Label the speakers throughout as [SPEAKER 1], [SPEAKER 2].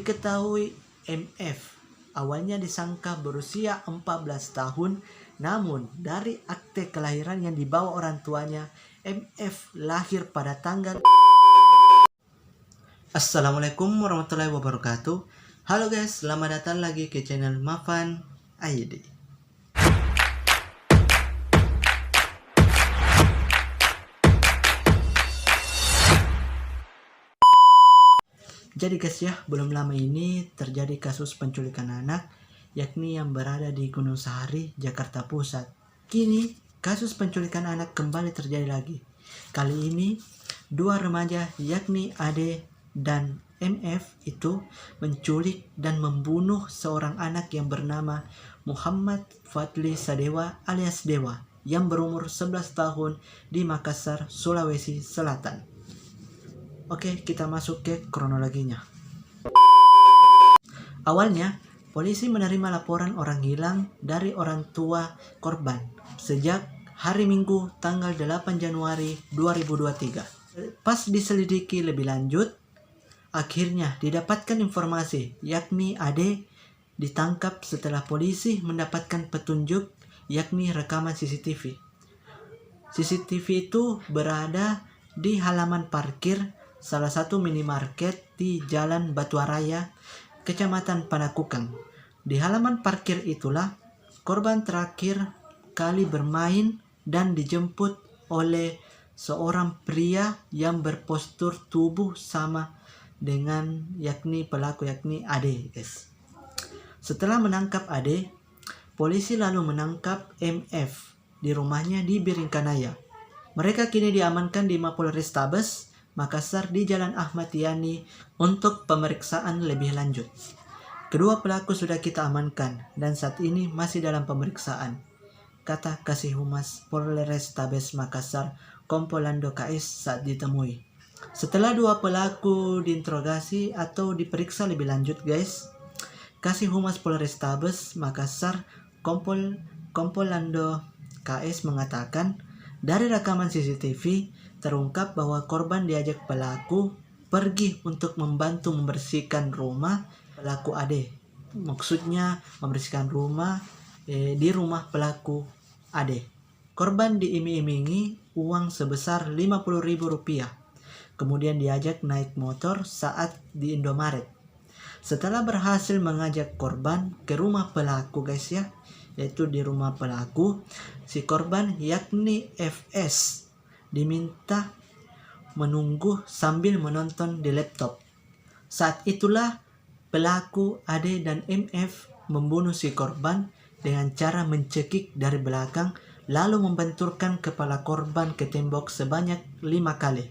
[SPEAKER 1] Diketahui MF awalnya disangka berusia 14 tahun, namun dari akte kelahiran yang dibawa orang tuanya, MF lahir pada tanggal. Assalamualaikum warahmatullahi wabarakatuh. Halo guys, selamat datang lagi ke channel Mafan ID. Jadi guys ya, belum lama ini terjadi kasus penculikan anak, yakni yang berada di Gunung Sahari, Jakarta Pusat. Kini, kasus penculikan anak kembali terjadi lagi. Kali ini, dua remaja yakni Ade dan MF itu menculik dan membunuh seorang anak yang bernama Muhammad Fadli Sadewa alias Dewa yang berumur 11 tahun di Makassar, Sulawesi Selatan. Oke, kita masuk ke kronologinya. Awalnya, polisi menerima laporan orang hilang dari orang tua korban sejak hari Minggu tanggal 8 Januari 2023. Pas diselidiki lebih lanjut, akhirnya didapatkan informasi yakni Ade ditangkap setelah polisi mendapatkan petunjuk yakni rekaman CCTV. CCTV itu berada di halaman parkir salah satu minimarket di Jalan Batuaraya, Kecamatan Panakukang. Di halaman parkir itulah korban terakhir kali bermain dan dijemput oleh seorang pria yang berpostur tubuh sama dengan yakni pelaku yakni Ade, guys. Setelah menangkap Ade, polisi lalu menangkap MF di rumahnya di Biringkanaya. Mereka kini diamankan di Mapolrestabes Makassar di Jalan Ahmad Yani untuk pemeriksaan lebih lanjut. Kedua pelaku sudah kita amankan dan saat ini masih dalam pemeriksaan, kata Kasih Humas Polrestabes Makassar Kompolando KS saat ditemui. Setelah dua pelaku diinterogasi atau diperiksa lebih lanjut guys, Kasih Humas Polrestabes Makassar Kompolando KS mengatakan dari rekaman CCTV terungkap bahwa korban diajak pelaku pergi untuk membantu membersihkan rumah pelaku Ade. Maksudnya membersihkan rumah di rumah pelaku Ade. Korban diiming-imingi uang sebesar Rp50.000. Kemudian diajak naik motor saat di Indomaret. Setelah berhasil mengajak korban ke rumah pelaku guys ya, yaitu di rumah pelaku, si korban yakni FS diminta menunggu sambil menonton di laptop. Saat itulah pelaku Ade dan MF membunuh si korban dengan cara mencekik dari belakang lalu membenturkan kepala korban ke tembok sebanyak 5 kali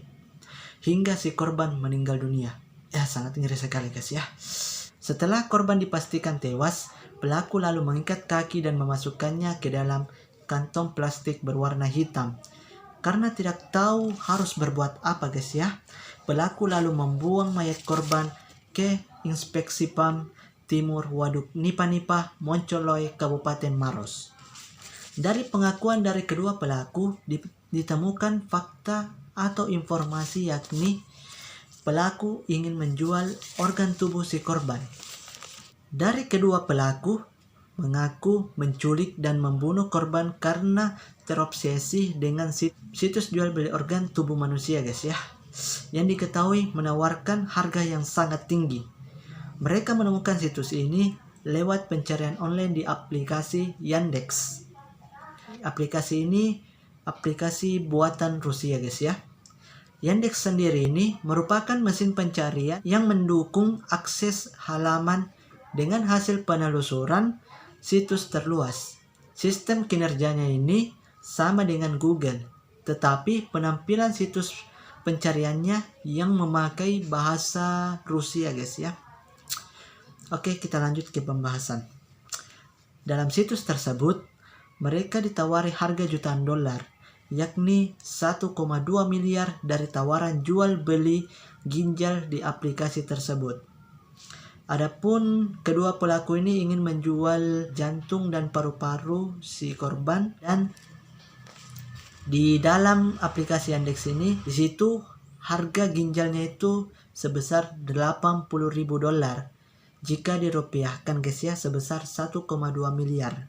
[SPEAKER 1] hingga si korban meninggal dunia. Ya, sangat ngeri sekali guys ya. Setelah korban dipastikan tewas, pelaku lalu mengikat kaki dan memasukkannya ke dalam kantong plastik berwarna hitam. Karena tidak tahu harus berbuat apa guys ya, pelaku lalu membuang mayat korban ke Inspeksi PAM Timur Waduk Nipa-Nipa, Moncoloy, Kabupaten Maros. Dari pengakuan dari kedua pelaku ditemukan fakta atau informasi yakni pelaku ingin menjual organ tubuh si korban. Dari kedua pelaku mengaku menculik dan membunuh korban karena terobsesi dengan situs jual beli organ tubuh manusia guys ya, yang diketahui menawarkan harga yang sangat tinggi. Mereka menemukan situs ini lewat pencarian online di aplikasi Yandex. Aplikasi ini aplikasi buatan Rusia guys ya. Yandex sendiri ini merupakan mesin pencarian yang mendukung akses halaman dengan hasil penelusuran situs terluas. Sistem kinerjanya ini sama dengan Google, tetapi penampilan situs pencariannya yang memakai bahasa Rusia guys ya. Oke, kita lanjut ke pembahasan. Dalam situs tersebut, mereka ditawari harga jutaan dolar, yakni 1,2 miliar dari tawaran jual beli ginjal di aplikasi tersebut. Adapun kedua pelaku ini ingin menjual jantung dan paru-paru si korban, dan di dalam aplikasi Yandex ini di situ harga ginjalnya itu sebesar $80.000 jika dirupiahkan guys ya sebesar 1,2 miliar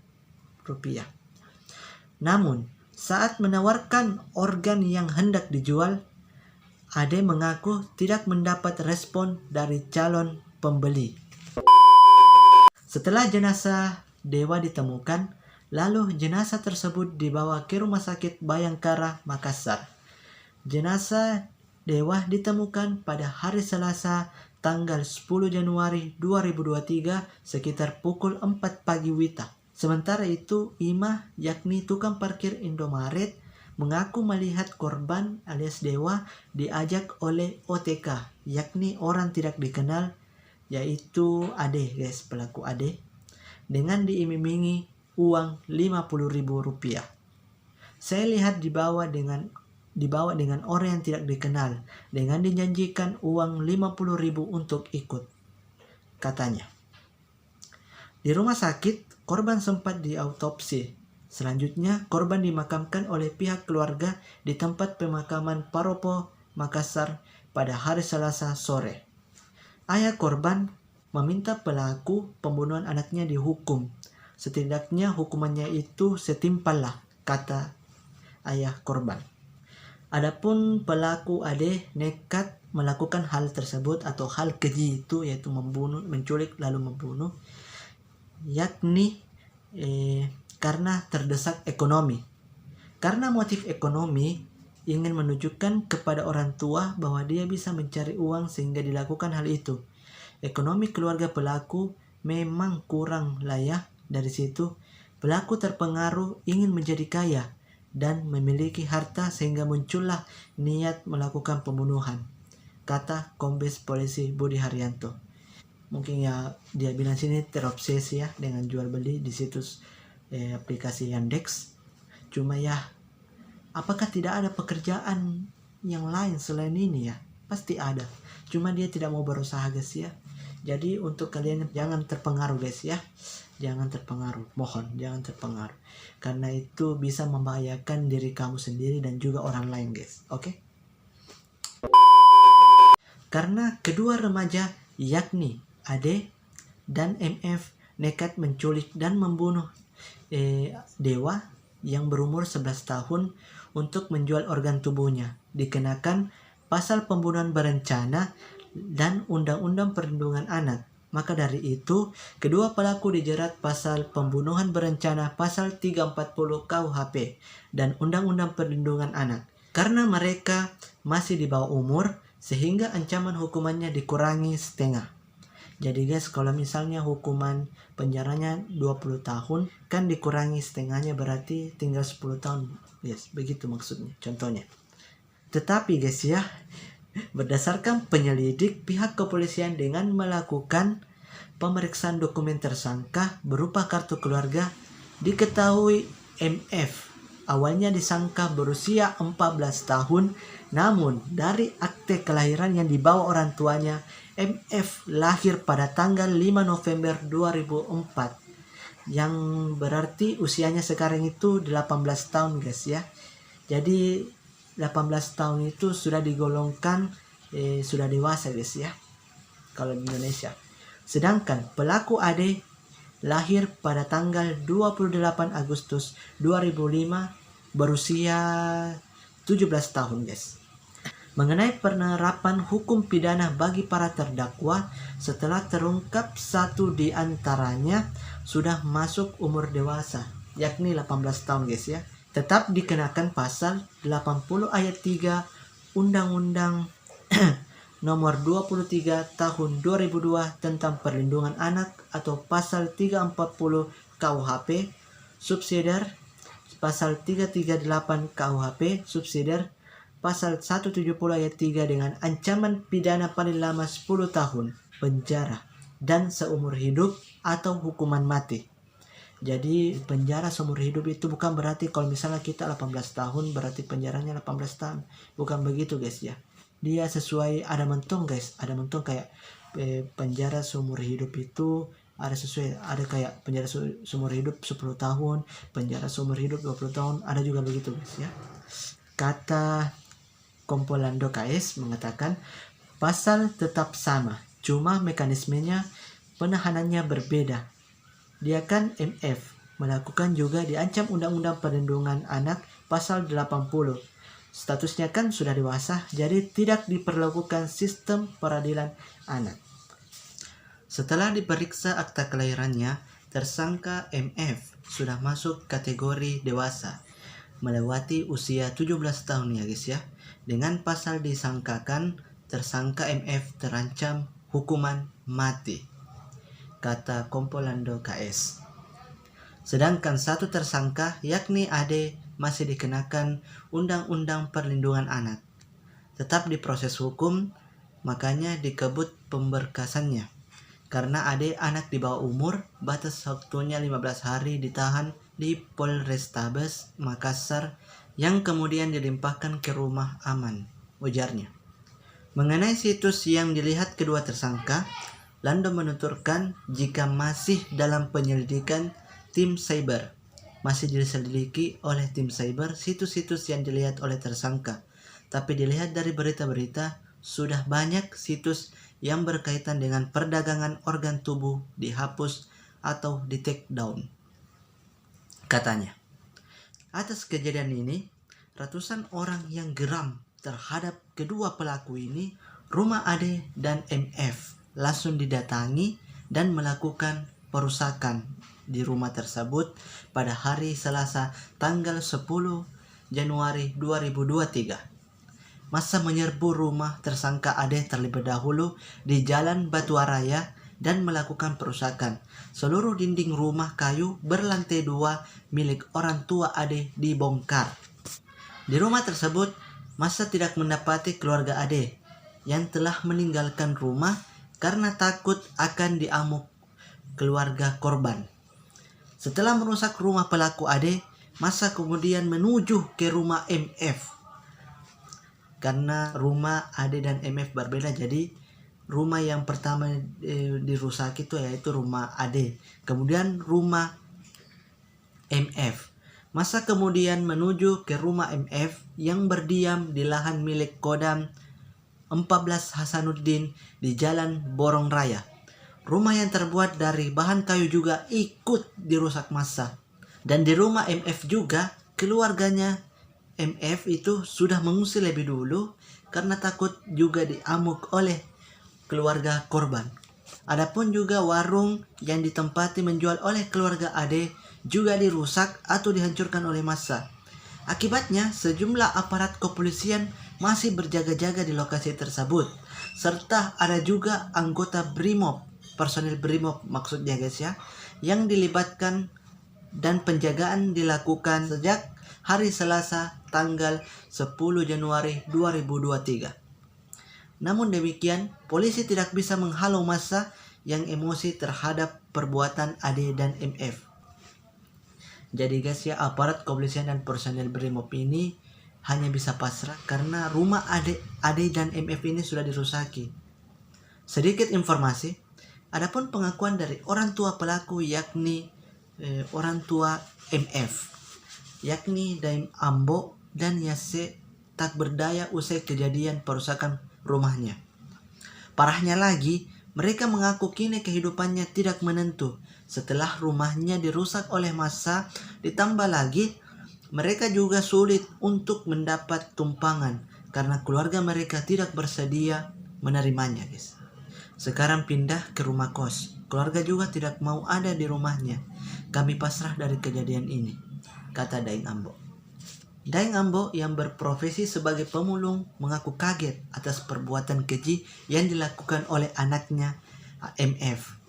[SPEAKER 1] rupiah. Namun saat menawarkan organ yang hendak dijual, Ade mengaku tidak mendapat respon dari calon pembeli. Setelah jenazah Dewa ditemukan, lalu jenazah tersebut dibawa ke Rumah Sakit Bayangkara, Makassar. Jenazah Dewa ditemukan pada hari Selasa tanggal 10 Januari 2023 sekitar pukul 4 pagi WITA. Sementara itu, Imah yakni tukang parkir Indomaret mengaku melihat korban alias Dewa diajak oleh OTK, yakni orang tidak dikenal, yaitu Ade guys, pelaku Ade, dengan diiming-imingi uang Rp50.000. Saya lihat dibawa dengan orang yang tidak dikenal dengan dijanjikan uang 50.000 untuk ikut, katanya. Di rumah sakit, korban sempat diautopsi. Selanjutnya, korban dimakamkan oleh pihak keluarga di tempat pemakaman Paropo, Makassar pada hari Selasa sore. Ayah korban meminta pelaku pembunuhan anaknya dihukum. Setidaknya hukumannya itu setimpal lah, kata ayah korban. Adapun pelaku Ade nekat melakukan hal tersebut atau hal keji itu, yaitu membunuh, menculik lalu membunuh, yakni karena terdesak ekonomi. Karena motif ekonomi, ingin menunjukkan kepada orang tua bahwa dia bisa mencari uang sehingga dilakukan hal itu. Ekonomi keluarga pelaku memang kurang layak. Dari situ, pelaku terpengaruh ingin menjadi kaya dan memiliki harta sehingga muncullah niat melakukan pembunuhan, kata Kombes Polisi Budi Haryanto. Mungkin ya dia bilang sini terobsesi ya dengan jual beli di situs aplikasi Yandex. Cuma ya, apakah tidak ada pekerjaan yang lain selain ini ya? Pasti ada. Cuma dia tidak mau berusaha guys ya. Jadi untuk kalian jangan terpengaruh guys ya. Jangan terpengaruh. Mohon jangan terpengaruh. Karena itu bisa membahayakan diri kamu sendiri dan juga orang lain guys. Oke? Karena kedua remaja yakni Ade dan MF nekat menculik dan membunuh Dewa yang berumur 11 tahun untuk menjual organ tubuhnya, dikenakan pasal pembunuhan berencana dan Undang-Undang Perlindungan Anak. Maka dari itu, kedua pelaku dijerat pasal pembunuhan berencana pasal 340 KUHP dan Undang-Undang Perlindungan Anak. Karena mereka masih di bawah umur, sehingga ancaman hukumannya dikurangi setengah. Jadi guys, kalau misalnya hukuman penjaranya 20 tahun, kan dikurangi setengahnya berarti tinggal 10 tahun. Yes, begitu maksudnya, contohnya. Tetapi guys ya, berdasarkan penyelidik pihak kepolisian dengan melakukan pemeriksaan dokumen tersangka berupa kartu keluarga, diketahui MF awalnya disangka berusia 14 tahun, namun dari akte kelahiran yang dibawa orang tuanya, MF lahir pada tanggal 5 November 2004, yang berarti usianya sekarang itu 18 tahun guys ya. Jadi 18 tahun itu sudah digolongkan sudah dewasa guys ya, kalau di Indonesia. Sedangkan pelaku Ade lahir pada tanggal 28 Agustus 2005 berusia 17 tahun guys. Mengenai penerapan hukum pidana bagi para terdakwa, setelah terungkap satu di antaranya sudah masuk umur dewasa, yakni 18 tahun guys ya, tetap dikenakan pasal 80 ayat 3 Undang-Undang nomor 23 tahun 2002 tentang perlindungan anak atau pasal 340 KUHP subsidiar, pasal 338 KUHP subsidiar, pasal 170 ayat 3 dengan ancaman pidana paling lama 10 tahun penjara dan seumur hidup atau hukuman mati. Jadi penjara seumur hidup itu bukan berarti kalau misalnya kita 18 tahun berarti penjaranya 18 tahun. Bukan begitu guys ya. Dia sesuai, ada mentung guys, ada mentung kayak penjara seumur hidup itu ada sesuai, ada kayak penjara seumur hidup 10 tahun, penjara seumur hidup 20 tahun, ada juga begitu guys ya. Kata Kompolando KS mengatakan pasal tetap sama, cuma mekanismenya penahanannya berbeda. Dia kan MF, melakukan juga diancam Undang-Undang Perlindungan Anak pasal 80. Statusnya kan sudah dewasa, jadi tidak diperlakukan sistem peradilan anak. Setelah diperiksa akta kelahirannya, tersangka MF sudah masuk kategori dewasa, melewati usia 17 tahun ya guys ya. Dengan pasal disangkakan, tersangka MF terancam hukuman mati, kata Kompolando KS. Sedangkan satu tersangka yakni Ade masih dikenakan Undang-Undang Perlindungan Anak. Tetap diproses hukum, makanya dikebut pemberkasannya. Karena Ade anak di bawah umur, batas waktunya 15 hari ditahan di Polrestabes Makassar yang kemudian dilimpahkan ke rumah aman, ujarnya. Mengenai situs yang dilihat kedua tersangka, Lando menuturkan jika masih dalam penyelidikan tim cyber, masih diselidiki oleh tim cyber situs-situs yang dilihat oleh tersangka. Tapi dilihat dari berita-berita, sudah banyak situs yang berkaitan dengan perdagangan organ tubuh dihapus atau di take down, katanya. Atas kejadian ini, ratusan orang yang geram terhadap kedua pelaku ini, rumah Ade dan MF langsung didatangi dan melakukan perusakan di rumah tersebut pada hari Selasa tanggal 10 Januari 2023. Massa menyerbu rumah tersangka Ade terlebih dahulu di Jalan Batuaraya dan melakukan perusakan. Seluruh dinding rumah kayu berlantai 2 milik orang tua Ade dibongkar. Di rumah tersebut, Massa tidak mendapati keluarga Ade yang telah meninggalkan rumah karena takut akan diamuk keluarga korban. Setelah merusak rumah pelaku Ade, Massa kemudian menuju ke rumah MF. Karena rumah Ade dan MF berbeda, jadi rumah yang pertama dirusak itu yaitu rumah Ade, kemudian rumah MF. Massa kemudian menuju ke rumah MF yang berdiam di lahan milik Kodam 14 Hasanuddin di Jalan Borong Raya. Rumah yang terbuat dari bahan kayu juga ikut dirusak Massa. Dan di rumah MF juga, keluarganya MF itu sudah mengungsi lebih dulu karena takut juga diamuk oleh keluarga korban. Adapun juga warung yang ditempati menjual oleh keluarga Ade juga dirusak atau dihancurkan oleh Massa. Akibatnya, sejumlah aparat kepolisian masih berjaga-jaga di lokasi tersebut, serta ada juga anggota BRIMOB, personil BRIMOB maksudnya guys ya, yang dilibatkan dan penjagaan dilakukan sejak hari Selasa tanggal 10 Januari 2023. Namun demikian, polisi tidak bisa menghalau massa yang emosi terhadap perbuatan Ade dan MF. Jadi guys ya, aparat kepolisian dan personel BRIMOB ini hanya bisa pasrah karena rumah Ade dan MF ini sudah dirusaki. Sedikit informasi, adapun pengakuan dari orang tua pelaku yakni orang tua MF, yakni Daim Ambo dan Yase tak berdaya usai kejadian perusakan rumahnya. Parahnya lagi, mereka mengaku kini kehidupannya tidak menentu setelah rumahnya dirusak oleh massa, ditambah lagi mereka juga sulit untuk mendapat tumpangan karena keluarga mereka tidak bersedia menerimanya guys. Sekarang pindah ke rumah kos, keluarga juga tidak mau ada di rumahnya. Kami pasrah dari kejadian ini, kata Daeng Ambo. Daeng Ambo yang berprofesi sebagai pemulung mengaku kaget atas perbuatan keji yang dilakukan oleh anaknya MF.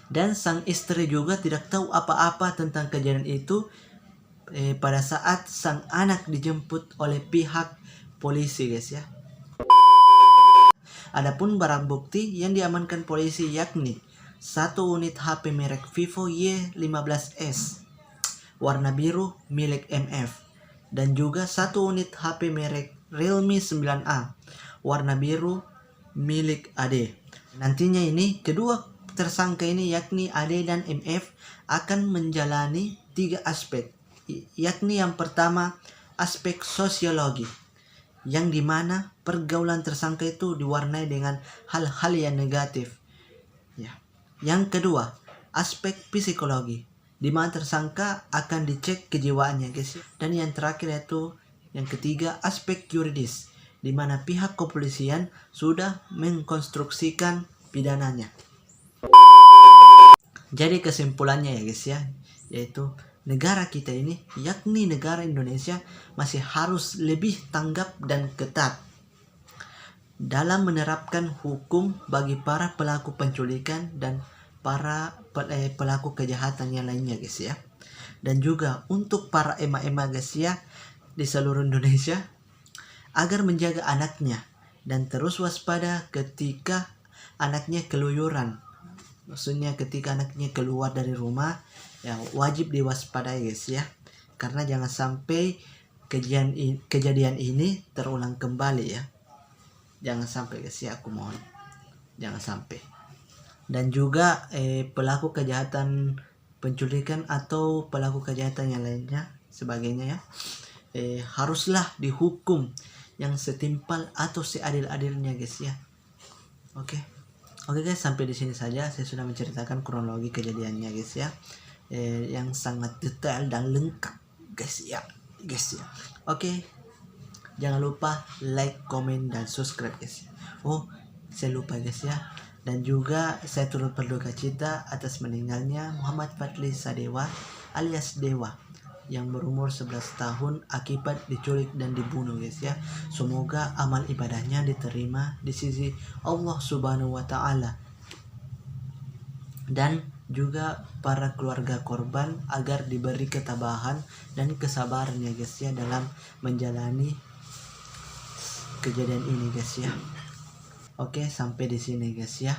[SPEAKER 1] Dan sang istri juga tidak tahu apa-apa tentang kejadian itu pada saat sang anak dijemput oleh pihak polisi guys ya. Adapun barang bukti yang diamankan polisi yakni 1 unit HP merek Vivo Y15s warna biru milik MF. Dan juga 1 unit HP merek Realme 9A warna biru milik Ade. Nantinya ini kedua tersangka ini yakni Ade dan MF akan menjalani 3 aspek, yakni yang pertama aspek sosiologi, yang dimana pergaulan tersangka itu diwarnai dengan hal-hal yang negatif ya. Yang kedua, aspek psikologi, di mana tersangka akan dicek kejiwaannya guys. Dan yang terakhir yaitu yang ketiga, aspek yuridis, di mana pihak kepolisian sudah mengkonstruksikan pidananya. Jadi kesimpulannya ya guys ya, yaitu negara kita ini, yakni negara Indonesia, masih harus lebih tanggap dan ketat dalam menerapkan hukum bagi para pelaku penculikan dan para pelaku kejahatan yang lainnya guys ya. Dan juga untuk para ema-ema guys ya di seluruh Indonesia, agar menjaga anaknya dan terus waspada ketika anaknya keluyuran. Maksudnya ketika anaknya keluar dari rumah, ya wajib diwaspadai guys ya. Karena jangan sampai kejadian ini terulang kembali ya. Jangan sampai guys ya, aku mohon. Jangan sampai. Dan juga pelaku kejahatan penculikan atau pelaku kejahatan yang lainnya sebagainya ya, haruslah dihukum yang setimpal atau seadil-adilnya guys ya. Oke guys, sampai di sini saja saya sudah menceritakan kronologi kejadiannya guys ya, yang sangat detail dan lengkap guys ya. Oke, jangan lupa like, komen, dan subscribe guys. Oh, saya lupa guys ya. Dan juga saya turut berduka cita atas meninggalnya Muhammad Fadli Sadewa alias Dewa yang berumur 11 tahun akibat diculik dan dibunuh guys ya. Semoga amal ibadahnya diterima di sisi Allah Subhanahu wa taala. Dan juga para keluarga korban agar diberi ketabahan dan kesabaran ya guys ya dalam menjalani kejadian ini guys ya. Oke, sampai di sini guys ya.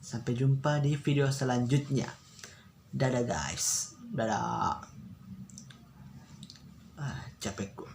[SPEAKER 1] Sampai jumpa di video selanjutnya. Dadah guys. Dadah. Capek gua.